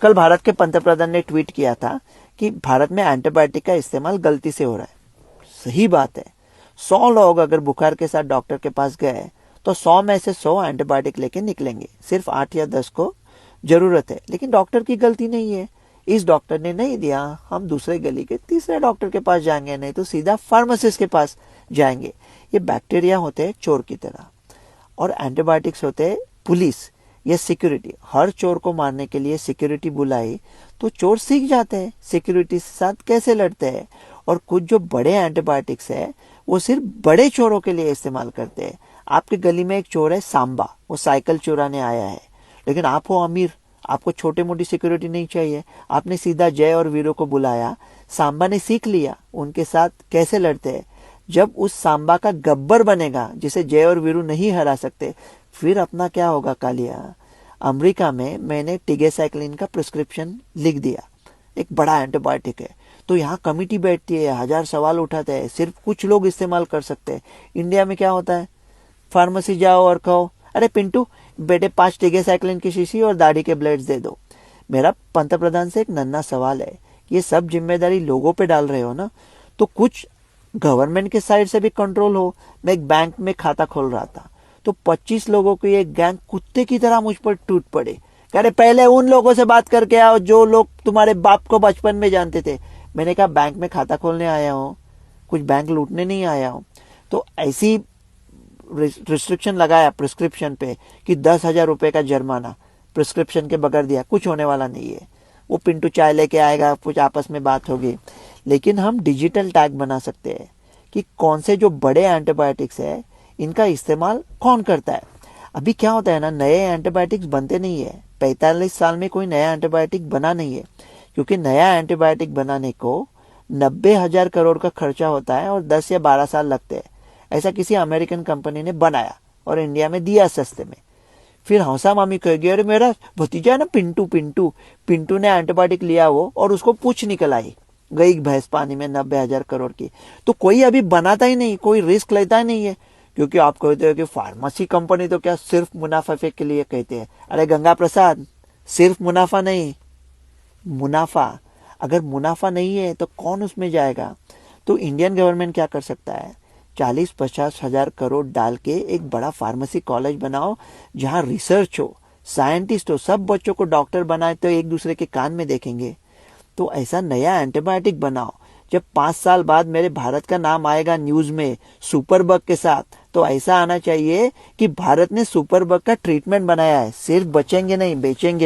कल भारत के पंतप्रधान ने ट्वीट किया था कि भारत में एंटीबायोटिक का इस्तेमाल गलती से हो रहा है। सही बात है। 100 लोग अगर बुखार के साथ डॉक्टर के पास गए तो 100 में से 100 एंटीबायोटिक लेके निकलेंगे। सिर्फ 8 या 10 को जरूरत है, लेकिन डॉक्टर की गलती नहीं है। इस डॉक्टर ने नहीं दिया, हम दूसरे गली के तीसरे डॉक्टर के पास जाएंगे, नहीं तो सीधा फार्मासिस्ट के पास जाएंगे। ये बैक्टीरिया होते हैं चोर की तरह, और एंटीबायोटिक्स होते हैं पुलिस या सिक्योरिटी। हर चोर को मारने के लिए सिक्योरिटी बुलाई तो चोर सीख जाते हैं सिक्योरिटी के साथ कैसे लड़ते हैं। और कुछ जो बड़े एंटीबायोटिक्स है वो सिर्फ बड़े चोरों के लिए इस्तेमाल करते हैं। आपके गली में एक चोर है सांबा, वो साइकिल चुराने आया है, लेकिन आप हो अमीर, आपको छोटे मोटी सिक्योरिटी नहीं चाहिए। आपने सीधा जय और वीरू को बुलाया, सांबा ने सीख लिया उनके साथ कैसे लड़ते हैं। जब उस सांबा का गब्बर बनेगा जिसे जय और वीरू नहीं हरा सकते, फिर अपना क्या होगा कालिया। अमेरिका में मैंने टिगेसाइक्लिन का प्रिस्क्रिप्शन लिख दिया, एक बड़ा एंटीबायोटिक है, तो यहाँ कमिटी बैठती है, 1000 सवाल उठाते हैं, सिर्फ कुछ लोग इस्तेमाल कर सकते हैं। इंडिया में क्या होता है, फार्मेसी जाओ और कहो, अरे पिंटू बेटे 5 टिगेसाइक्लिन की शीशी और दाढ़ी के ब्लेड्स दे दो। मेरा पंतप्रधान से एक नन्हा सवाल है, ये सब जिम्मेदारी लोगों पे डाल रहे हो ना, तो कुछ गवर्नमेंट के साइड से भी कंट्रोल हो। मैं एक बैंक में खाता खोल रहा था तो 25 लोगों की एक गैंग कुत्ते की तरह मुझ पर टूट पड़े। कह रहे पहले उन लोगों से बात करके आओ जो लोग तुम्हारे बाप को बचपन में जानते थे। मैंने कहा बैंक में खाता खोलने आया हूँ, कुछ बैंक लूटने नहीं आया हूँ। तो ऐसी रिस्ट्रिक्शन लगाया प्रिस्क्रिप्शन पे कि 10,000 रुपए का जुर्माना प्रिस्क्रिप्शन के बगैर दिया, कुछ होने वाला नहीं है। वो पिंटू चाय लेके आएगा, कुछ आपस में बात होगी। लेकिन हम डिजिटल टैग बना सकते हैं कि कौन से जो बड़े एंटीबायोटिक्स है इनका इस्तेमाल कौन करता है। अभी क्या होता है ना, नए एंटीबायोटिक्स बनते नहीं है। 45 साल में कोई नया एंटीबायोटिक बना नहीं है, क्योंकि नया एंटीबायोटिक बनाने को 90,000 करोड़ का खर्चा होता है और 10 या 12 साल लगते हैं। ऐसा किसी अमेरिकन कंपनी ने बनाया और इंडिया में दिया सस्ते में। फिर हौसा मामी कहेगी अरे मेरा भतीजा है ना पिंटू, पिंटू ने एंटीबायोटिक लिया वो, और उसको पूछ निकल आई, गई भैंस पानी में 90,000 करोड़ की। तो कोई अभी बनाता ही नहीं, कोई रिस्क लेता ही नहीं है, क्योंकि आप कहते हो कि फार्मेसी कंपनी तो क्या सिर्फ मुनाफा के लिए कहते हैं। अरे गंगा प्रसाद, सिर्फ मुनाफा नहीं, मुनाफा, अगर मुनाफा नहीं है तो कौन उसमें जाएगा। तो इंडियन गवर्नमेंट क्या कर सकता है, 40-50 हजार करोड़ डाल के एक बड़ा फार्मेसी कॉलेज बनाओ जहां रिसर्च हो, साइंटिस्ट हो, सब बच्चों को डॉक्टर बनाए तो एक दूसरे के कान में देखेंगे। तो ऐसा नया एंटीबायोटिक बनाओ, जब 5 साल बाद मेरे भारत का नाम आएगा न्यूज में सुपर बग के साथ, तो ऐसा आना चाहिए कि भारत ने सुपर बग का ट्रीटमेंट बनाया है। सिर्फ बचेंगे नहीं, बेचेंगे।